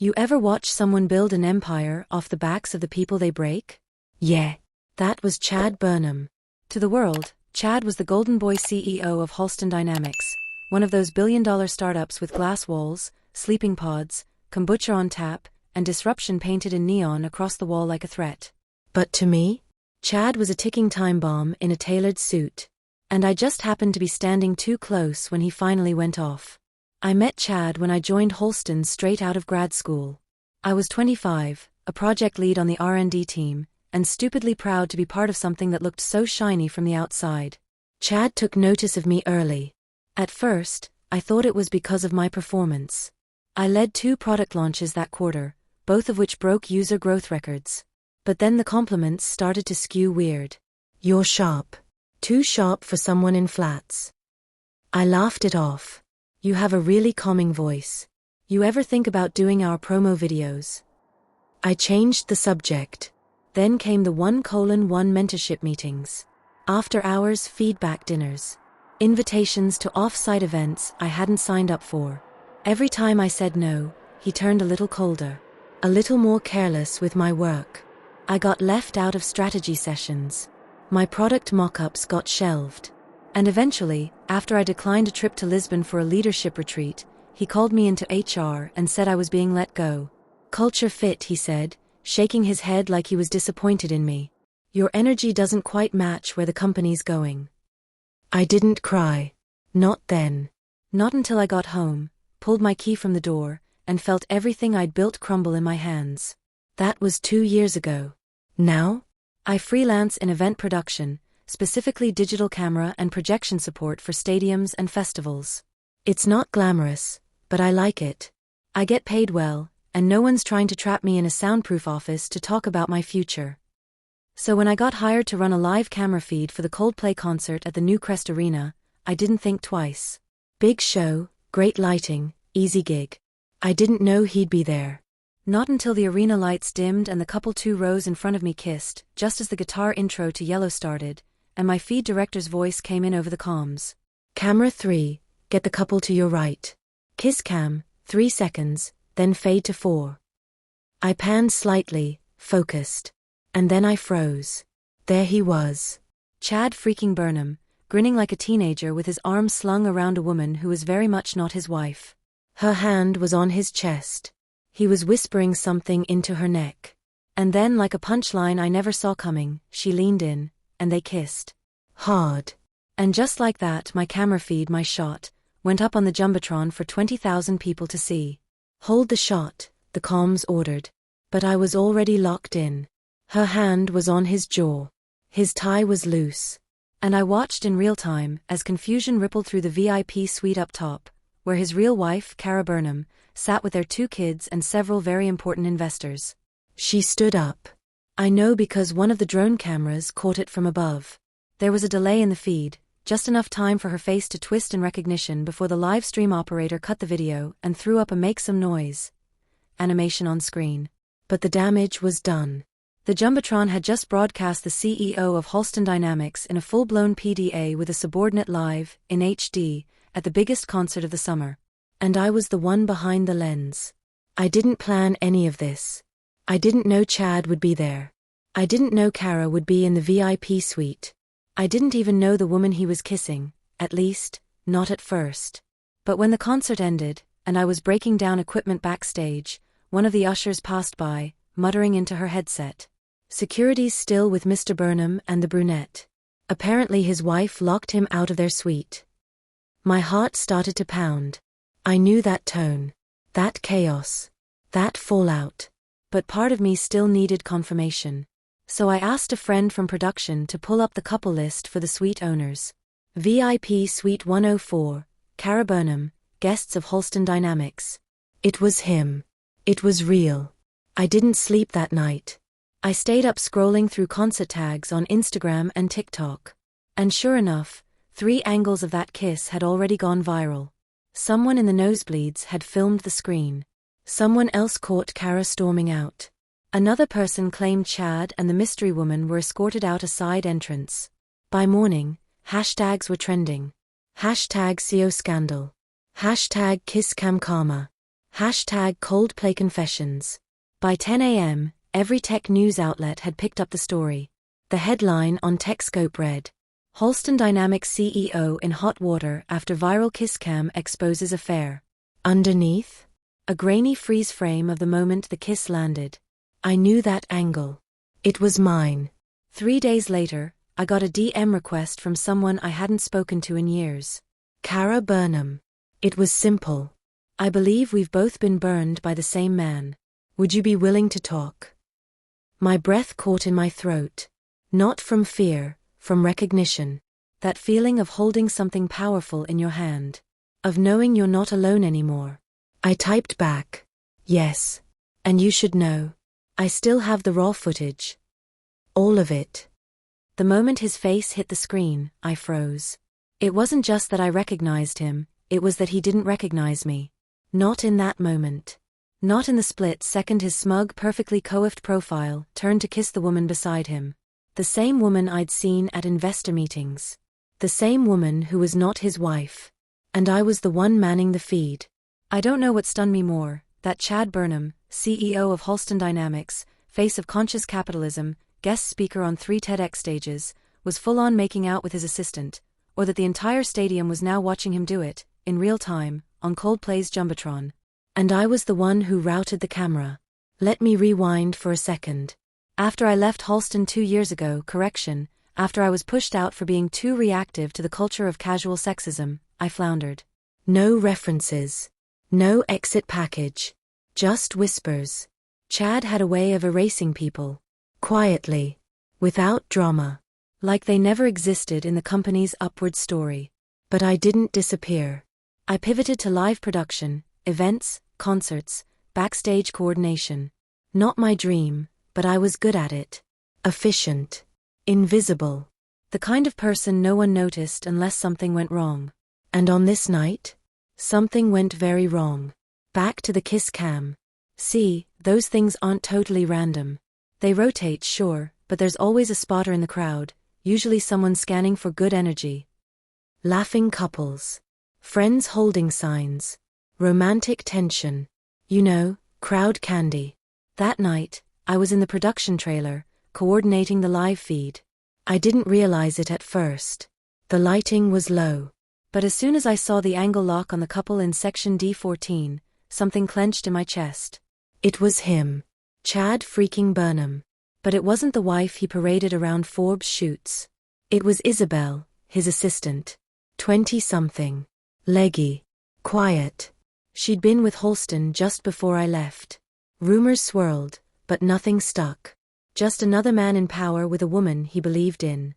You ever watch someone build an empire off the backs of the people they break? Yeah. That was Chad Burnham. To the world, Chad was the golden boy CEO of Halston Dynamics, one of those billion-dollar startups with glass walls, sleeping pods, kombucha on tap, and disruption painted in neon across the wall like a threat. But to me, Chad was a ticking time bomb in a tailored suit. And I just happened to be standing too close when he finally went off. I met Chad when I joined Halston straight out of grad school. I was 25, a project lead on the R&D team, and stupidly proud to be part of something that looked so shiny from the outside. Chad took notice of me early. At first, I thought it was because of my performance. I led 2 product launches that quarter, both of which broke user growth records. But then the compliments started to skew weird. "You're sharp. Too sharp for someone in flats." I laughed it off. "You have a really calming voice. You ever think about doing our promo videos?" I changed the subject. Then came the 1:1 mentorship meetings. After hours feedback dinners. Invitations to off-site events I hadn't signed up for. Every time I said no, he turned a little colder. A little more careless with my work. I got left out of strategy sessions. My product mock-ups got shelved. And eventually, after I declined a trip to Lisbon for a leadership retreat, he called me into HR and said I was being let go. "Culture fit," he said, shaking his head like he was disappointed in me. "Your energy doesn't quite match where the company's going." I didn't cry. Not then. Not until I got home, pulled my key from the door, and felt everything I'd built crumble in my hands. That was 2 years ago. Now? I freelance in event production, specifically digital camera and projection support for stadiums and festivals. It's not glamorous, but I like it. I get paid well, and no one's trying to trap me in a soundproof office to talk about my future. So when I got hired to run a live camera feed for the Coldplay concert at the Newcrest Arena, I didn't think twice. Big show, great lighting, easy gig. I didn't know he'd be there. Not until the arena lights dimmed and the couple 2 rows in front of me kissed, just as the guitar intro to Yellow started, and my feed director's voice came in over the comms. "Camera 3, get the couple to your right. Kiss cam, 3 seconds, then fade to 4. I panned slightly, focused. And then I froze. There he was. Chad freaking Burnham, grinning like a teenager with his arms slung around a woman who was very much not his wife. Her hand was on his chest. He was whispering something into her neck. And then, like a punchline I never saw coming, she leaned in, and they kissed. Hard. And just like that, my camera feed, my shot, went up on the jumbotron for 20,000 people to see. "Hold the shot," the comms ordered. But I was already locked in. Her hand was on his jaw. His tie was loose. And I watched in real time as confusion rippled through the VIP suite up top, where his real wife, Cara Burnham, sat with their 2 kids and several very important investors. She stood up. I know because one of the drone cameras caught it from above. There was a delay in the feed, just enough time for her face to twist in recognition before the live stream operator cut the video and threw up a "make some noise" animation on screen. But the damage was done. The jumbotron had just broadcast the CEO of Halston Dynamics in a full-blown PDA with a subordinate live, in HD, at the biggest concert of the summer. And I was the one behind the lens. I didn't plan any of this. I didn't know Chad would be there. I didn't know Cara would be in the VIP suite. I didn't even know the woman he was kissing, at least, not at first. But when the concert ended, and I was breaking down equipment backstage, one of the ushers passed by, muttering into her headset. "Security's still with Mr. Burnham and the brunette. Apparently his wife locked him out of their suite." My heart started to pound. I knew that tone. That chaos. That fallout. But part of me still needed confirmation. So I asked a friend from production to pull up the couple list for the suite owners. VIP Suite 104, Cara Burnham, guests of Halston Dynamics. It was him. It was real. I didn't sleep that night. I stayed up scrolling through concert tags on Instagram and TikTok. And sure enough, 3 angles of that kiss had already gone viral. Someone in the nosebleeds had filmed the screen. Someone else caught Cara storming out. Another person claimed Chad and the mystery woman were escorted out a side entrance. By morning, hashtags were trending. Hashtag CEO scandal. Hashtag KissCam karma. Hashtag Coldplay Confessions. By 10 a.m., every tech news outlet had picked up the story. The headline on TechScope read, Halston Dynamics CEO in hot water after viral KissCam exposes affair. Underneath, a grainy freeze frame of the moment the kiss landed. I knew that angle. It was mine. 3 days later, I got a DM request from someone I hadn't spoken to in years. Cara Burnham. It was simple. I believe we've both been burned by the same man. Would you be willing to talk? My breath caught in my throat. Not from fear, from recognition. That feeling of holding something powerful in your hand. Of knowing you're not alone anymore. I typed back. Yes. And you should know. I still have the raw footage. All of it. The moment his face hit the screen, I froze. It wasn't just that I recognized him, it was that he didn't recognize me. Not in that moment. Not in the split second his smug, perfectly coiffed profile turned to kiss the woman beside him. The same woman I'd seen at investor meetings. The same woman who was not his wife. And I was the one manning the feed. I don't know what stunned me more, that Chad Burnham, CEO of Halston Dynamics, face of conscious capitalism, guest speaker on 3 TEDx stages, was full-on making out with his assistant, or that the entire stadium was now watching him do it, in real time, on Coldplay's jumbotron. And I was the one who routed the camera. Let me rewind for a second. After I left Halston 2 years ago, after I was pushed out for being too reactive to the culture of casual sexism, I floundered. No references. No exit package. Just whispers. Chad had a way of erasing people. Quietly. Without drama. Like they never existed in the company's upward story. But I didn't disappear. I pivoted to live production, events, concerts, backstage coordination. Not my dream, but I was good at it. Efficient. Invisible. The kind of person no one noticed unless something went wrong. And on this night, something went very wrong. Back to the kiss cam. See, those things aren't totally random. They rotate, sure, but there's always a spotter in the crowd, usually someone scanning for good energy. Laughing couples. Friends holding signs. Romantic tension. You know, crowd candy. That night, I was in the production trailer, coordinating the live feed. I didn't realize it at first. The lighting was low. But as soon as I saw the angle lock on the couple in section D14, something clenched in my chest. It was him. Chad freaking Burnham. But it wasn't the wife he paraded around Forbes shoots. It was Isabel, his assistant. 20-something. Leggy. Quiet. She'd been with Halston just before I left. Rumors swirled, but nothing stuck. Just another man in power with a woman he believed in.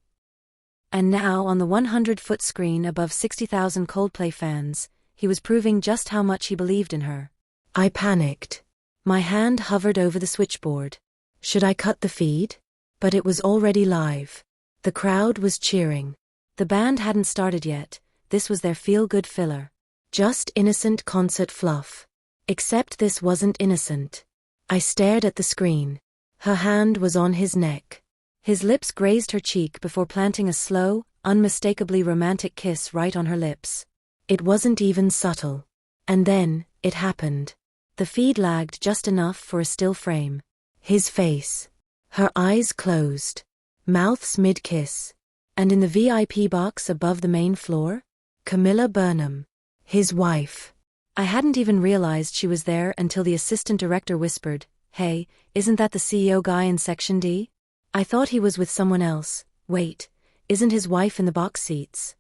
And now on the 100-foot screen above 60,000 Coldplay fans, he was proving just how much he believed in her. I panicked. My hand hovered over the switchboard. Should I cut the feed? But it was already live. The crowd was cheering. The band hadn't started yet, this was their feel-good filler. Just innocent concert fluff. Except this wasn't innocent. I stared at the screen. Her hand was on his neck. His lips grazed her cheek before planting a slow, unmistakably romantic kiss right on her lips. It wasn't even subtle. And then, it happened. The feed lagged just enough for a still frame. His face. Her eyes closed. Mouths mid-kiss. And in the VIP box above the main floor? Camilla Burnham. His wife. I hadn't even realized she was there until the assistant director whispered, "Hey, isn't that the CEO guy in section D? I thought he was with someone else. Wait, isn't his wife in the box seats?"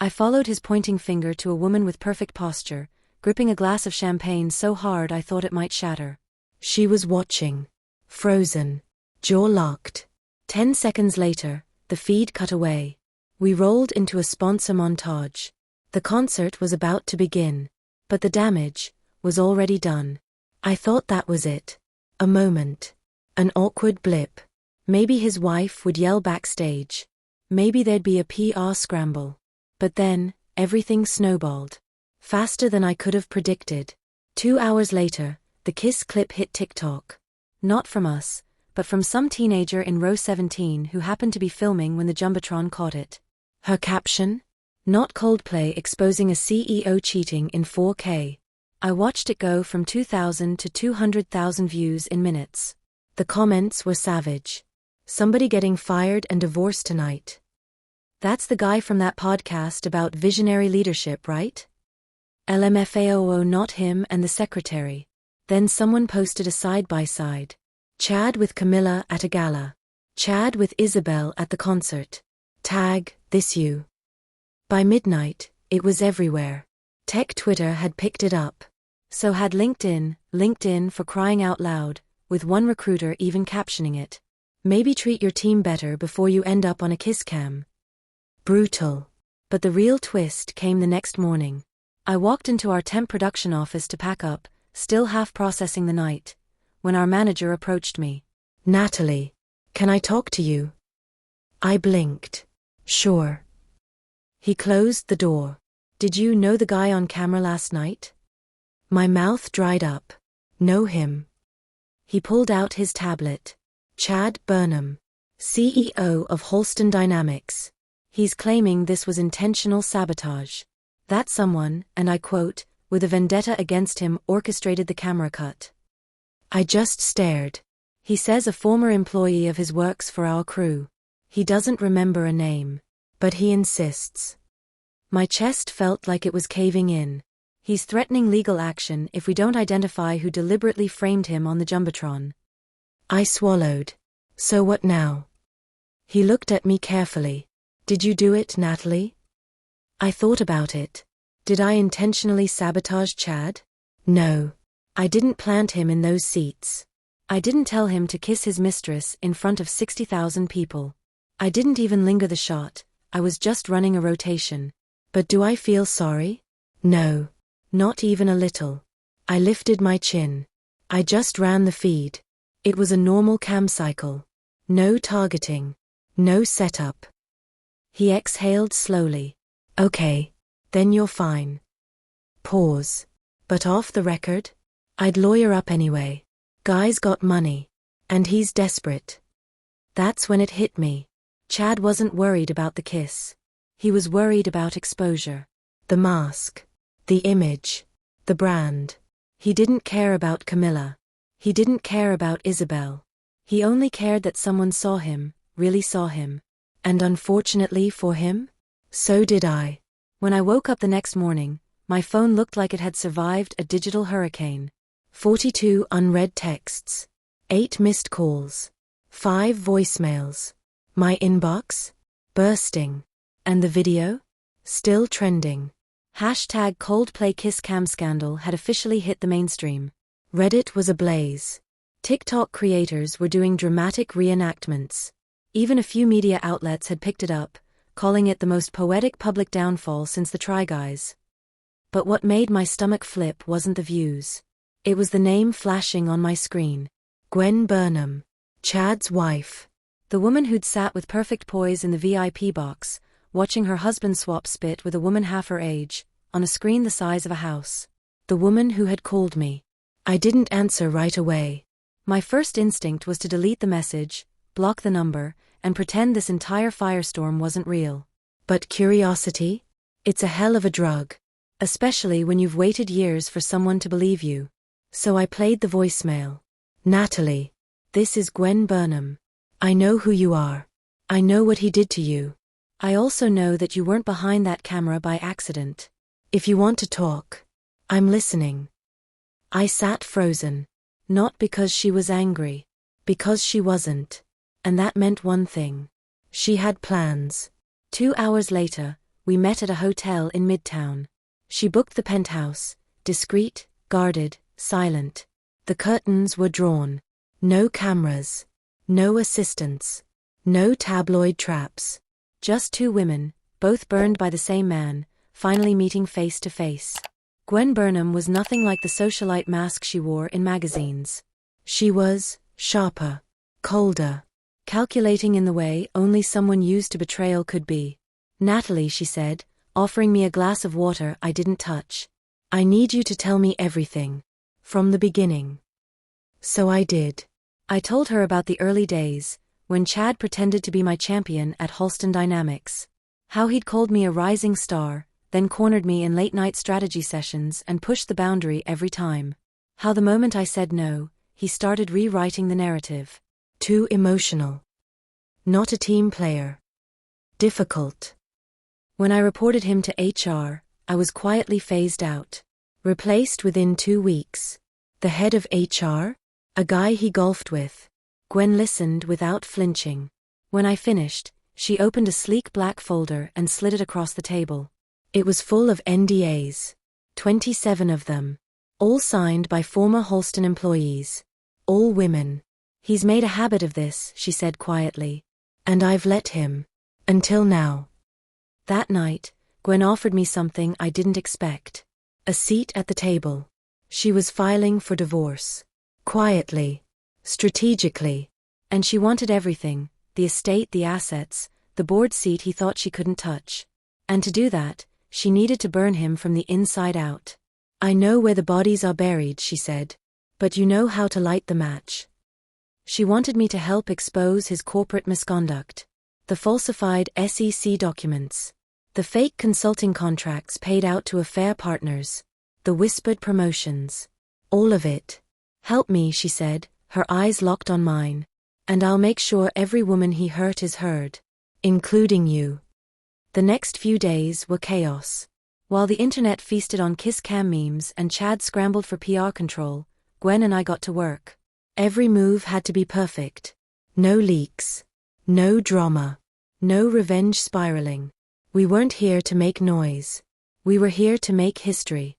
I followed his pointing finger to a woman with perfect posture, gripping a glass of champagne so hard I thought it might shatter. She was watching. Frozen. Jaw locked. 10 seconds later, the feed cut away. We rolled into a sponsor montage. The concert was about to begin. But the damage was already done. I thought that was it. A moment. An awkward blip. Maybe his wife would yell backstage. Maybe there'd be a PR scramble. But then, everything snowballed. Faster than I could have predicted. 2 hours later, the kiss clip hit TikTok. Not from us, but from some teenager in row 17 who happened to be filming when the jumbotron caught it. Her caption? Not Coldplay exposing a CEO cheating in 4K. I watched it go from 2,000 to 200,000 views in minutes. The comments were savage. Somebody getting fired and divorced tonight. That's the guy from that podcast about visionary leadership, right? LMFAOO, not him, and the secretary. Then someone posted a side-by-side. Chad with Camilla at a gala. Chad with Isabel at the concert. Tag, this you. By midnight, it was everywhere. Tech Twitter had picked it up. So had LinkedIn for crying out loud, with one recruiter even captioning it. Maybe treat your team better before you end up on a kiss cam. Brutal. But the real twist came the next morning. I walked into our temp production office to pack up, still half processing the night, when our manager approached me. Natalie, can I talk to you? I blinked. Sure. He closed the door. Did you know the guy on camera last night? My mouth dried up. Know him. He pulled out his tablet. Chad Burnham, CEO of Halston Dynamics. He's claiming this was intentional sabotage. That someone, and I quote, with a vendetta against him orchestrated the camera cut. I just stared. He says a former employee of his works for our crew. He doesn't remember a name. But he insists. My chest felt like it was caving in. He's threatening legal action if we don't identify who deliberately framed him on the jumbotron. I swallowed. So what now? He looked at me carefully. Did you do it, Natalie? I thought about it. Did I intentionally sabotage Chad? No. I didn't plant him in those seats. I didn't tell him to kiss his mistress in front of 60,000 people. I didn't even linger the shot. I was just running a rotation. But do I feel sorry? No. Not even a little. I lifted my chin. I just ran the feed. It was a normal cam cycle. No targeting. No setup. He exhaled slowly. Okay. Then you're fine. Pause. But off the record? I'd lawyer up anyway. Guy's got money. And he's desperate. That's when it hit me. Chad wasn't worried about the kiss. He was worried about exposure. The mask. The image. The brand. He didn't care about Camilla. He didn't care about Isabel. He only cared that someone saw him, really saw him. And unfortunately for him, so did I. When I woke up the next morning, my phone looked like it had survived a digital hurricane. 42 unread texts. 8 missed calls. 5 voicemails. My inbox? Bursting. And the video? Still trending. Hashtag Coldplay KissCam scandal had officially hit the mainstream. Reddit was ablaze. TikTok creators were doing dramatic reenactments. Even a few media outlets had picked it up, calling it the most poetic public downfall since the Try Guys. But what made my stomach flip wasn't the views. It was the name flashing on my screen. Gwen Burnham. Chad's wife. The woman who'd sat with perfect poise in the VIP box, watching her husband swap spit with a woman half her age, on a screen the size of a house. The woman who had called me. I didn't answer right away. My first instinct was to delete the message, block the number, and pretend this entire firestorm wasn't real. But curiosity? It's a hell of a drug. Especially when you've waited years for someone to believe you. So I played the voicemail. Natalie. This is Gwen Burnham. I know who you are. I know what he did to you. I also know that you weren't behind that camera by accident. If you want to talk, I'm listening. I sat frozen. Not because she was angry. Because she wasn't. And that meant one thing. She had plans. 2 hours later, we met at a hotel in Midtown. She booked the penthouse, discreet, guarded, silent. The curtains were drawn. No cameras. No assistants. No tabloid traps. Just 2 women, both burned by the same man, finally meeting face to face. Gwen Burnham was nothing like the socialite mask she wore in magazines. She was sharper, colder, calculating in the way only someone used to betrayal could be. Natalie, she said, offering me a glass of water I didn't touch. I need you to tell me everything. From the beginning. So I did. I told her about the early days, when Chad pretended to be my champion at Halston Dynamics. How he'd called me a rising star, then cornered me in late-night strategy sessions and pushed the boundary every time. How the moment I said no, he started rewriting the narrative. Too emotional. Not a team player. Difficult. When I reported him to HR, I was quietly phased out. Replaced within 2 weeks. The head of HR? A guy he golfed with. Gwen listened without flinching. When I finished, she opened a sleek black folder and slid it across the table. It was full of NDAs. 27 of them. All signed by former Halston employees. All women. He's made a habit of this, she said quietly. And I've let him. Until now. That night, Gwen offered me something I didn't expect. A seat at the table. She was filing for divorce. Quietly. Strategically. And she wanted everything, the estate, the assets, the board seat he thought she couldn't touch. And to do that, she needed to burn him from the inside out. I know where the bodies are buried, she said. But you know how to light the match. She wanted me to help expose his corporate misconduct. The falsified SEC documents. The fake consulting contracts paid out to affair partners. The whispered promotions. All of it. Help me, she said, her eyes locked on mine. And I'll make sure every woman he hurt is heard. Including you. The next few days were chaos. While the internet feasted on KissCam memes and Chad scrambled for PR control, Gwen and I got to work. Every move had to be perfect. No leaks. No drama. No revenge spiraling. We weren't here to make noise. We were here to make history.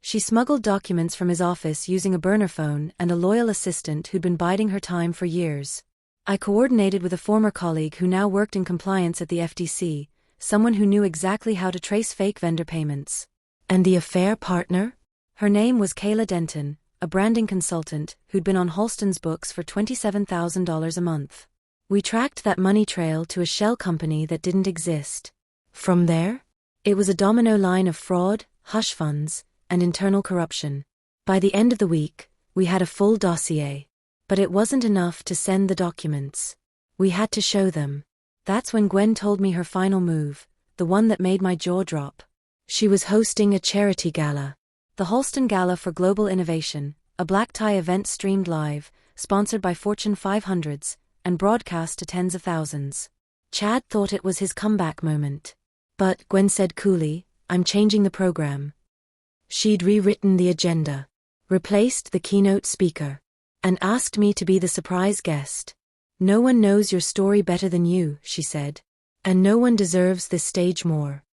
She smuggled documents from his office using a burner phone and a loyal assistant who'd been biding her time for years. I coordinated with a former colleague who now worked in compliance at the FTC, someone who knew exactly how to trace fake vendor payments. And the affair partner? Her name was Kayla Denton, a branding consultant who'd been on Halston's books for $27,000 a month. We tracked that money trail to a shell company that didn't exist. From there, it was a domino line of fraud, hush funds, and internal corruption. By the end of the week, we had a full dossier. But it wasn't enough to send the documents. We had to show them. That's when Gwen told me her final move, the one that made my jaw drop. She was hosting a charity gala. The Halston Gala for Global Innovation, a black tie event streamed live, sponsored by Fortune 500s, and broadcast to tens of thousands. Chad thought it was his comeback moment. But, Gwen said coolly, I'm changing the program. She'd rewritten the agenda. Replaced the keynote speaker. And asked me to be the surprise guest. No one knows your story better than you, she said. And no one deserves this stage more.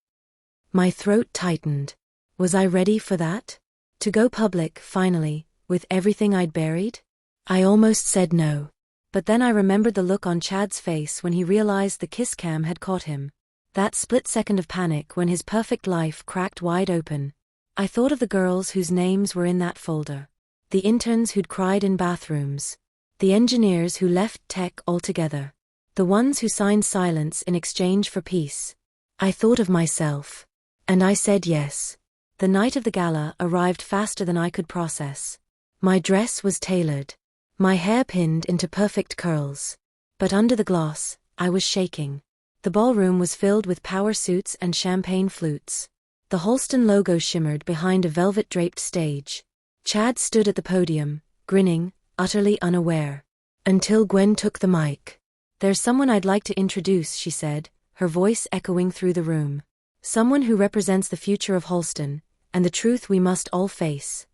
My throat tightened. Was I ready for that? To go public, finally, with everything I'd buried? I almost said no. But then I remembered the look on Chad's face when he realized the KissCam had caught him. That split second of panic when his perfect life cracked wide open. I thought of the girls whose names were in that folder. The interns who'd cried in bathrooms. The engineers who left tech altogether. The ones who signed silence in exchange for peace. I thought of myself. And I said yes. The night of the gala arrived faster than I could process. My dress was tailored. My hair pinned into perfect curls. But under the gloss, I was shaking. The ballroom was filled with power suits and champagne flutes. The Halston logo shimmered behind a velvet-draped stage. Chad stood at the podium, grinning, utterly unaware. Until Gwen took the mic. There's someone I'd like to introduce, she said, her voice echoing through the room. Someone who represents the future of Halston, and the truth we must all face.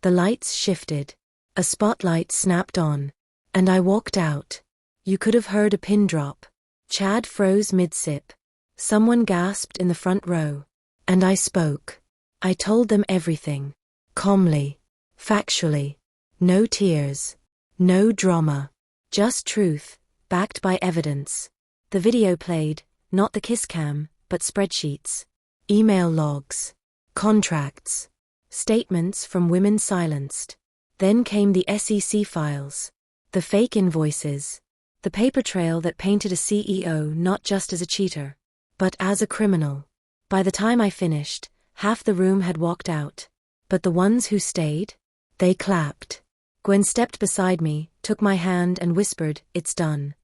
The lights shifted. A spotlight snapped on. And I walked out. You could have heard a pin drop. Chad froze mid-sip. Someone gasped in the front row. And I spoke. I told them everything. Calmly. Factually. No tears. No drama. Just truth, backed by evidence. The video played, not the KissCam, but spreadsheets. Email logs. Contracts. Statements from women silenced. Then came the SEC files. The fake invoices. The paper trail that painted a CEO not just as a cheater, but as a criminal. By the time I finished, half the room had walked out. But the ones who stayed? They clapped. Gwen stepped beside me, took my hand and whispered, "It's done."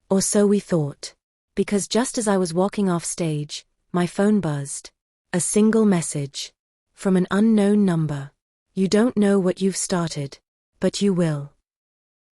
Or so we thought. Because just as I was walking off stage, my phone buzzed. A single message. From an unknown number. You don't know what you've started. But you will.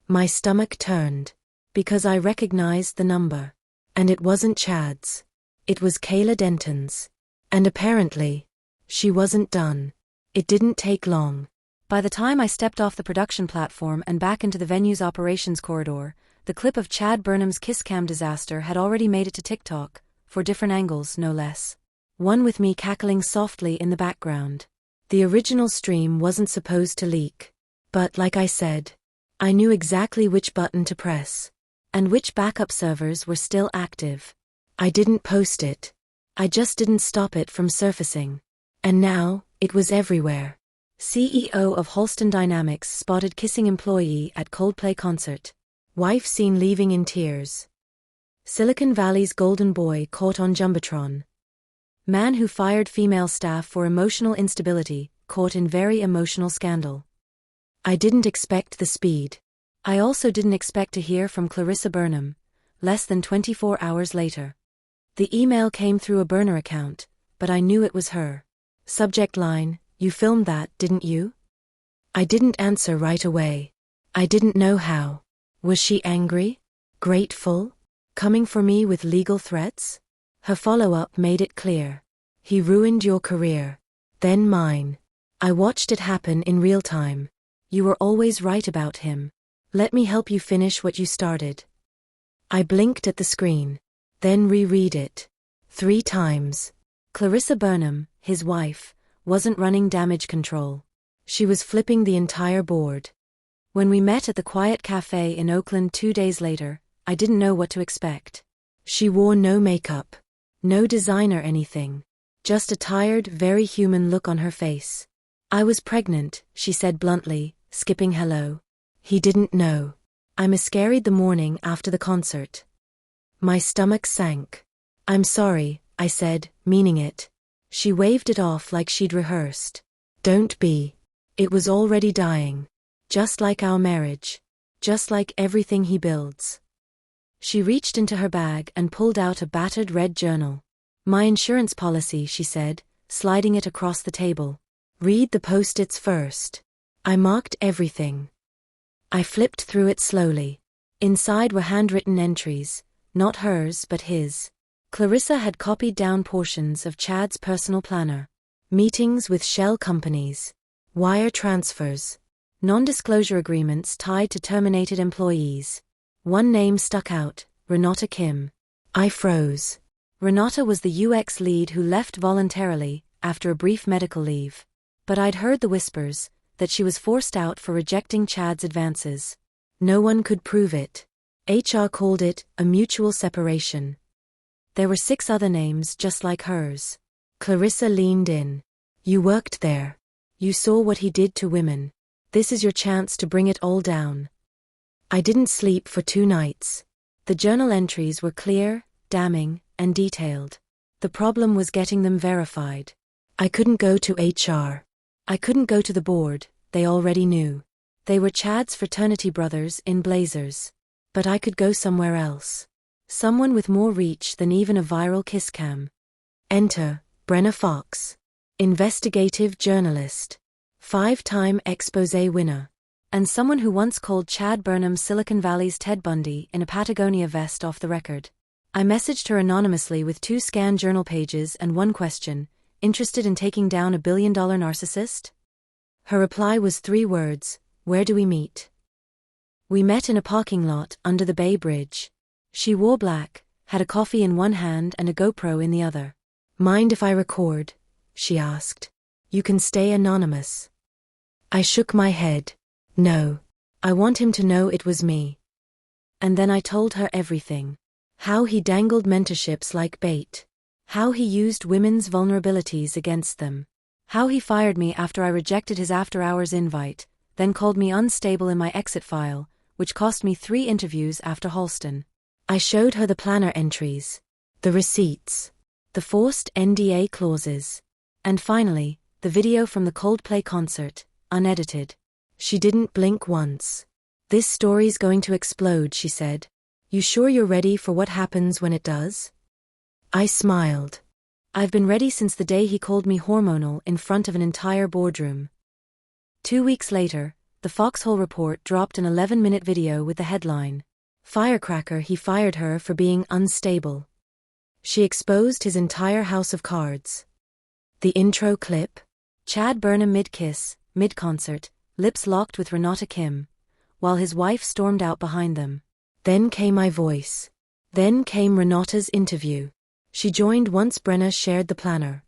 My stomach turned. Because I recognized the number. And it wasn't Chad's. It was Kayla Denton's. And apparently, she wasn't done. It didn't take long. By the time I stepped off the production platform and back into the venue's operations corridor, the clip of Chad Burnham's KissCam disaster had already made it to TikTok, for different angles, no less. One with me cackling softly in the background. The original stream wasn't supposed to leak. But like I said, I knew exactly which button to press. And which backup servers were still active. I didn't post it. I just didn't stop it from surfacing. And now, it was everywhere. CEO of Halston Dynamics spotted kissing employee at Coldplay concert. Wife seen leaving in tears. Silicon Valley's golden boy caught on jumbotron. Man who fired female staff for emotional instability, caught in very emotional scandal. I didn't expect the speed. I also didn't expect to hear from Clarissa Burnham, less than 24 hours later. The email came through a burner account, but I knew it was her. Subject line, "You filmed that, didn't you?" I didn't answer right away. I didn't know how. Was she angry? Grateful? Coming for me with legal threats? Her follow-up made it clear. He ruined your career. Then mine. I watched it happen in real time. You were always right about him. Let me help you finish what you started. I blinked at the screen. Then reread it. 3 times. Clarissa Burnham, his wife, wasn't running damage control. She was flipping the entire board. When we met at the Quiet Cafe in Oakland 2 days later, I didn't know what to expect. She wore no makeup. No designer anything. Just a tired, very human look on her face. I was pregnant, she said bluntly, skipping hello. He didn't know. I miscarried the morning after the concert. My stomach sank. I'm sorry, I said, meaning it. She waved it off like she'd rehearsed. Don't be. It was already dying. Just like our marriage. Just like everything he builds. She reached into her bag and pulled out a battered red journal. My insurance policy, she said, sliding it across the table. Read the post-its first. I marked everything. I flipped through it slowly. Inside were handwritten entries, not hers but his. Clarissa had copied down portions of Chad's personal planner. Meetings with shell companies. Wire transfers. Non-disclosure agreements tied to terminated employees. One name stuck out, Renata Kim. I froze. Renata was the UX lead who left voluntarily, after a brief medical leave. But I'd heard the whispers, that she was forced out for rejecting Chad's advances. No one could prove it. HR called it a mutual separation. There were 6 other names just like hers. Clarissa leaned in. You worked there. You saw what he did to women. This is your chance to bring it all down. I didn't sleep for 2 nights. The journal entries were clear, damning, and detailed. The problem was getting them verified. I couldn't go to HR. I couldn't go to the board, they already knew. They were Chad's fraternity brothers in blazers. But I could go somewhere else. Someone with more reach than even a viral kiss cam. Enter, Brenna Fox. Investigative journalist. 5-time expose winner. And someone who once called Chad Burnham Silicon Valley's Ted Bundy in a Patagonia vest off the record. I messaged her anonymously with 2 scanned journal pages and 1 question, interested in taking down a billion-dollar narcissist? Her reply was 3 words, where do we meet? We met in a parking lot under the Bay Bridge. She wore black, had a coffee in one hand and a GoPro in the other. Mind if I record? She asked. You can stay anonymous. I shook my head. No. I want him to know it was me. And then I told her everything. How he dangled mentorships like bait. How he used women's vulnerabilities against them. How he fired me after I rejected his after-hours invite, then called me unstable in my exit file, which cost me 3 interviews after Halston. I showed her the planner entries. The receipts. The forced NDA clauses. And finally, the video from the Coldplay concert, unedited. She didn't blink once. This story's going to explode, she said. You sure you're ready for what happens when it does? I smiled. I've been ready since the day he called me hormonal in front of an entire boardroom. 2 weeks later, the Foxhole report dropped an 11-minute video with the headline, "Firecracker, he fired her for being unstable." She exposed his entire house of cards. The intro clip? Chad Burnham mid-kiss, mid-concert, lips locked with Renata Kim, while his wife stormed out behind them. Then came my voice. Then came Renata's interview. She joined once Brenna shared the planner.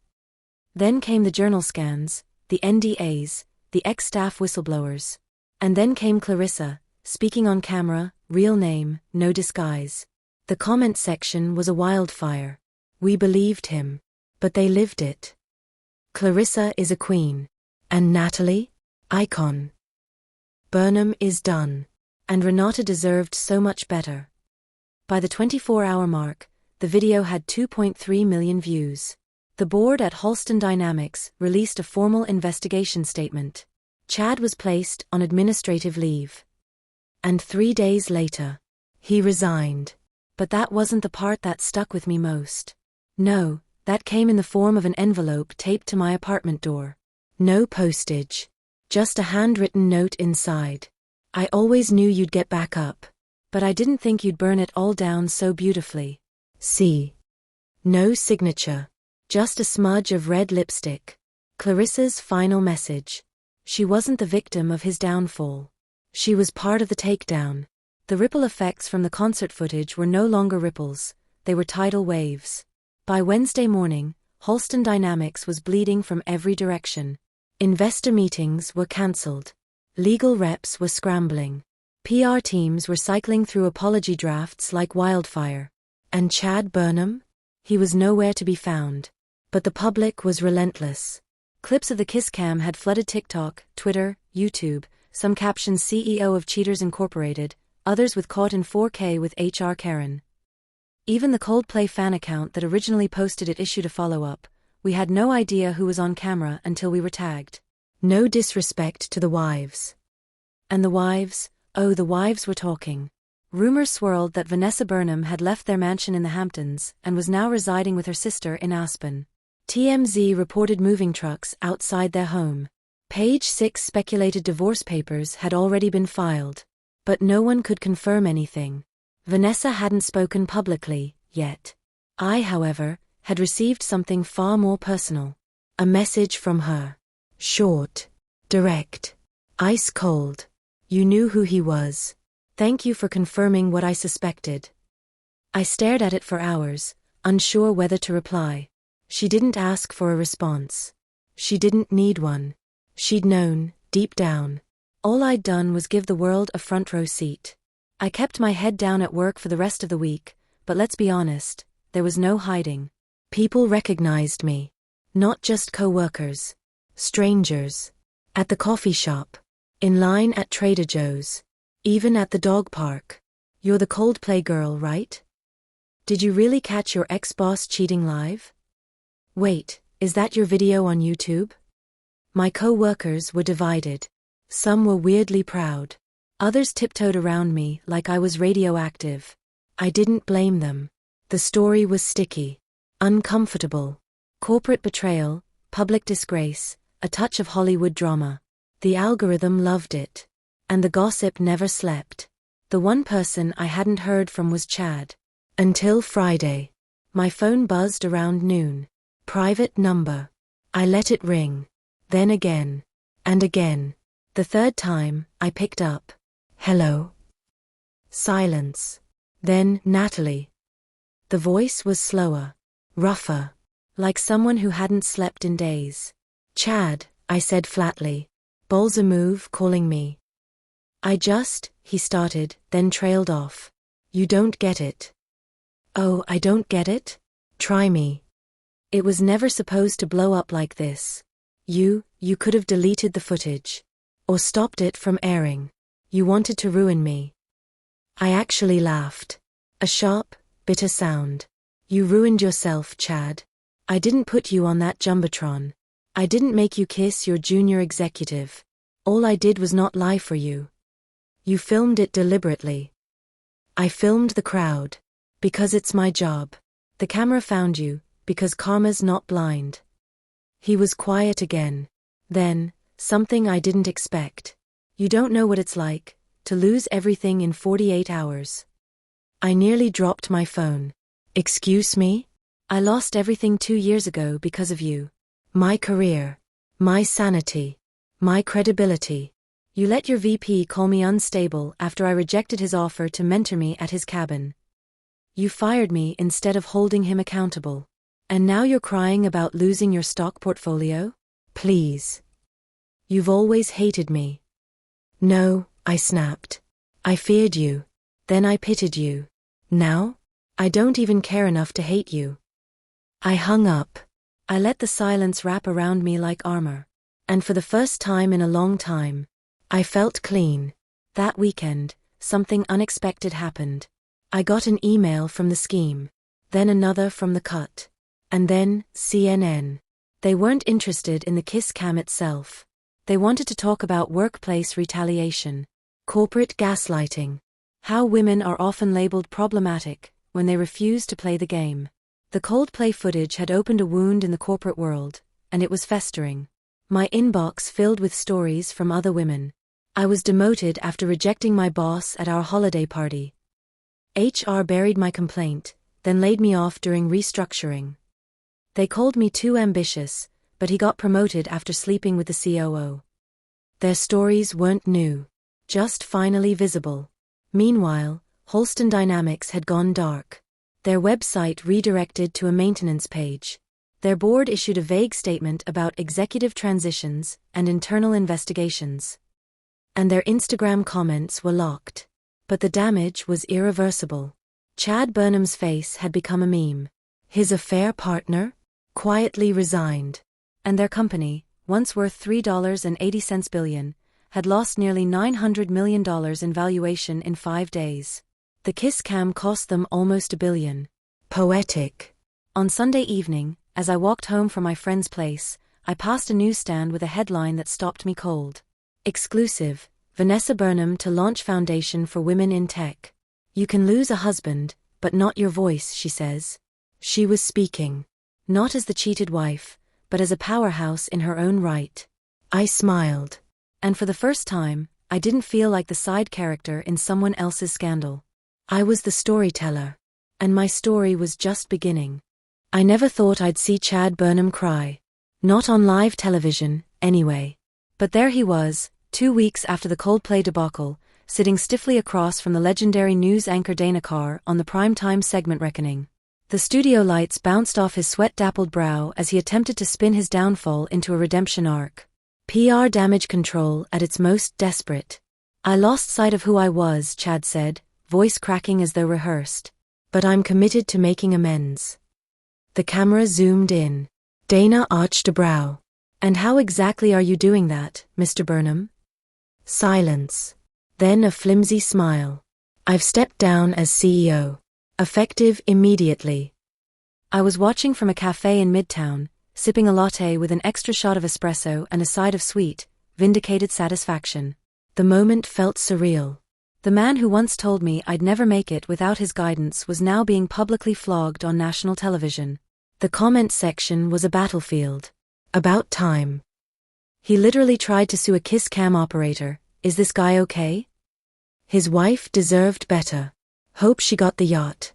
Then came the journal scans, the NDAs, the ex-staff whistleblowers. And then came Clarissa, speaking on camera, real name, no disguise. The comment section was a wildfire. We believed him. But they lived it. Clarissa is a queen. And Natalie? Icon. Burnham is done. And Renata deserved so much better. By the 24-hour mark, the video had 2.3 million views. The board at Halston Dynamics released a formal investigation statement. Chad was placed on administrative leave. And 3 days later, he resigned. But that wasn't the part that stuck with me most. No, that came in the form of an envelope taped to my apartment door. No postage. Just a handwritten note inside. "I always knew you'd get back up. But I didn't think you'd burn it all down so beautifully. See." No signature. Just a smudge of red lipstick. Clarissa's final message. She wasn't the victim of his downfall. She was part of the takedown. The ripple effects from the concert footage were no longer ripples, they were tidal waves. By Wednesday morning, Halston Dynamics was bleeding from every direction. Investor meetings were cancelled. Legal reps were scrambling. PR teams were cycling through apology drafts like wildfire. And Chad Burnham? He was nowhere to be found. But the public was relentless. Clips of the KissCam had flooded TikTok, Twitter, YouTube, some captions CEO of Cheaters Incorporated, others with caught in 4K with HR Karen. Even the Coldplay fan account that originally posted it issued a follow-up. We had no idea who was on camera until we were tagged. No disrespect to the wives. And the wives, oh, the wives were talking. Rumors swirled that Vanessa Burnham had left their mansion in the Hamptons and was now residing with her sister in Aspen. TMZ reported moving trucks outside their home. Page 6 speculated divorce papers had already been filed. But no one could confirm anything. Vanessa hadn't spoken publicly, yet. I, however, had received something far more personal. A message from her. Short. Direct. Ice cold. "You knew who he was. Thank you for confirming what I suspected." I stared at it for hours, unsure whether to reply. She didn't ask for a response. She didn't need one. She'd known, deep down. All I'd done was give the world a front row seat. I kept my head down at work for the rest of the week, but let's be honest, there was no hiding. People recognized me. Not just co-workers. Strangers. At the coffee shop. In line at Trader Joe's. Even at the dog park. "You're the Coldplay girl, right? Did you really catch your ex-boss cheating live? Wait, is that your video on YouTube?" My co-workers were divided. Some were weirdly proud. Others tiptoed around me like I was radioactive. I didn't blame them. The story was sticky. Uncomfortable. Corporate betrayal, public disgrace, a touch of Hollywood drama. The algorithm loved it. And the gossip never slept. The one person I hadn't heard from was Chad. Until Friday. My phone buzzed around noon. Private number. I let it ring. Then again. And again. The third time, I picked up. "Hello?" Silence. Then, "Natalie." The voice was slower. Rougher. Like someone who hadn't slept in days. "Chad," I said flatly. "Ball's a move calling me." He started, then trailed off. "You don't get it." "Oh, I don't get it? Try me." It was never supposed to blow up like this. You could have deleted the footage. Or stopped it from airing. You wanted to ruin me. I actually laughed. A sharp, bitter sound. You ruined yourself, Chad. I didn't put you on that jumbotron. I didn't make you kiss your junior executive. All I did was not lie for you. You filmed it deliberately. I filmed the crowd. Because it's my job. The camera found you, because karma's not blind. He was quiet again. Then, something I didn't expect. You don't know what it's like to lose everything in 48 hours. I nearly dropped my phone. Excuse me? I lost everything 2 years ago because of you. My career. My sanity. My credibility. You let your VP call me unstable after I rejected his offer to mentor me at his cabin. You fired me instead of holding him accountable. And now you're crying about losing your stock portfolio? Please. You've always hated me. No, I snapped. I feared you. Then I pitied you. Now? I don't even care enough to hate you. I hung up. I let the silence wrap around me like armor. And for the first time in a long time, I felt clean. That weekend, something unexpected happened. I got an email from the scheme. Then another from the cut. And then, CNN. They weren't interested in the KissCam itself. They wanted to talk about workplace retaliation, corporate gaslighting, how women are often labeled problematic when they refuse to play the game. The Coldplay footage had opened a wound in the corporate world, and it was festering. My inbox filled with stories from other women. I was demoted after rejecting my boss at our holiday party. HR buried my complaint, then laid me off during restructuring. They called me too ambitious, but he got promoted after sleeping with the COO. Their stories weren't new, just finally visible. Meanwhile, Halston Dynamics had gone dark. Their website redirected to a maintenance page. Their board issued a vague statement about executive transitions and internal investigations. And their Instagram comments were locked. But the damage was irreversible. Chad Burnham's face had become a meme. His affair partner? Quietly resigned. And their company, once worth $3.80 billion, had lost nearly $900 million in valuation in 5 days. The KissCam cost them almost $1 billion. Poetic. On Sunday evening, as I walked home from my friend's place, I passed a newsstand with a headline that stopped me cold. Exclusive, Vanessa Burnham to launch Foundation for Women in Tech. You can lose a husband, but not your voice, she says. She was speaking. Not as the cheated wife, but as a powerhouse in her own right. I smiled. And for the first time, I didn't feel like the side character in someone else's scandal. I was the storyteller. And my story was just beginning. I never thought I'd see Chad Burnham cry. Not on live television, anyway. But there he was, 2 weeks after the Coldplay debacle, sitting stiffly across from the legendary news anchor Dana Carr on the primetime segment Reckoning. The studio lights bounced off his sweat-dappled brow as he attempted to spin his downfall into a redemption arc. PR damage control at its most desperate. I lost sight of who I was, Chad said, voice cracking as though rehearsed. But I'm committed to making amends. The camera zoomed in. Dana arched a brow. And how exactly are you doing that, Mr. Burnham? Silence. Then a flimsy smile. I've stepped down as CEO. Effective immediately. I was watching from a cafe in Midtown, sipping a latte with an extra shot of espresso and a side of sweet, vindicated satisfaction. The moment felt surreal. The man who once told me I'd never make it without his guidance was now being publicly flogged on national television. The comment section was a battlefield. About time. He literally tried to sue a KissCam operator. Is this guy okay? His wife deserved better. Hope she got the yacht.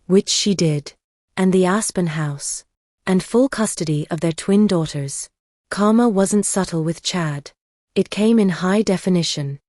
Which she did. And the Aspen house. And full custody of their twin daughters. Karma wasn't subtle with Chad. It came in high definition.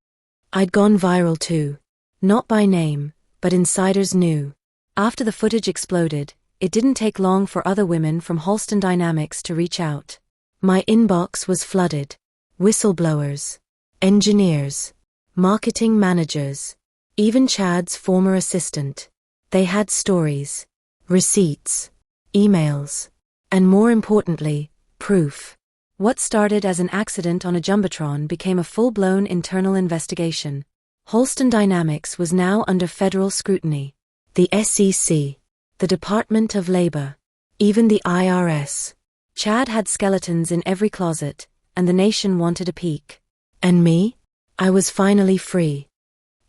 I'd gone viral too. Not by name, but insiders knew. After the footage exploded, it didn't take long for other women from Halston Dynamics to reach out. My inbox was flooded. Whistleblowers. Engineers. Marketing managers. Even Chad's former assistant. They had stories. Receipts. Emails. And more importantly, proof. What started as an accident on a jumbotron became a full-blown internal investigation. Halston Dynamics was now under federal scrutiny. The SEC. The Department of Labor. Even the IRS. Chad had skeletons in every closet, and the nation wanted a peek. And me? I was finally free.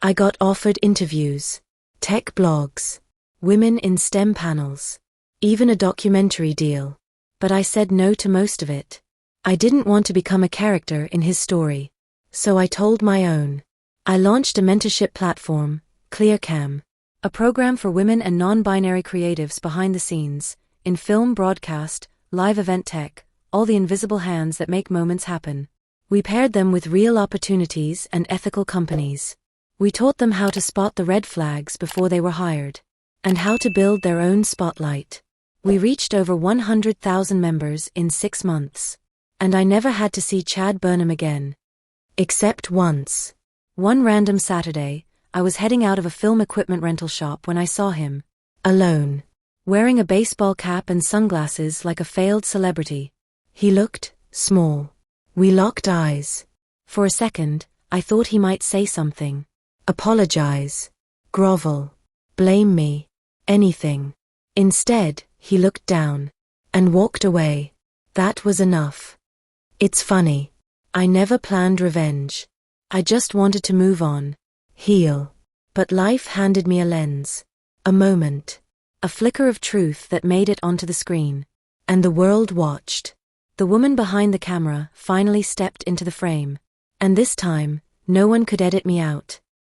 I got offered interviews. Tech blogs. Women in STEM panels. even a documentary deal. But I said no to most of it. I didn't want to become a character in his story. So I told my own. I launched a mentorship platform, ClearCam, a program for women and non-binary creatives behind the scenes, in film, broadcast, live event tech, all the invisible hands that make moments happen. We paired them with real opportunities and ethical companies. We taught them how to spot the red flags before they were hired, and how to build their own spotlight. We reached over 100,000 members in 6 months. And I never had to see Chad Burnham again. Except once. One random Saturday, I was heading out of a film equipment rental shop when I saw him. Alone. Wearing a baseball cap and sunglasses like a failed celebrity. He looked small. We locked eyes. For a second, I thought he might say something. Apologize. Grovel. Blame me. Anything. Instead, he looked down. And walked away. That was enough. It's funny. I never planned revenge. I just wanted to move on. Heal. But life handed me a lens. A moment. A flicker of truth that made it onto the screen. And the world watched. The woman behind the camera finally stepped into the frame. And this time, no one could edit me out.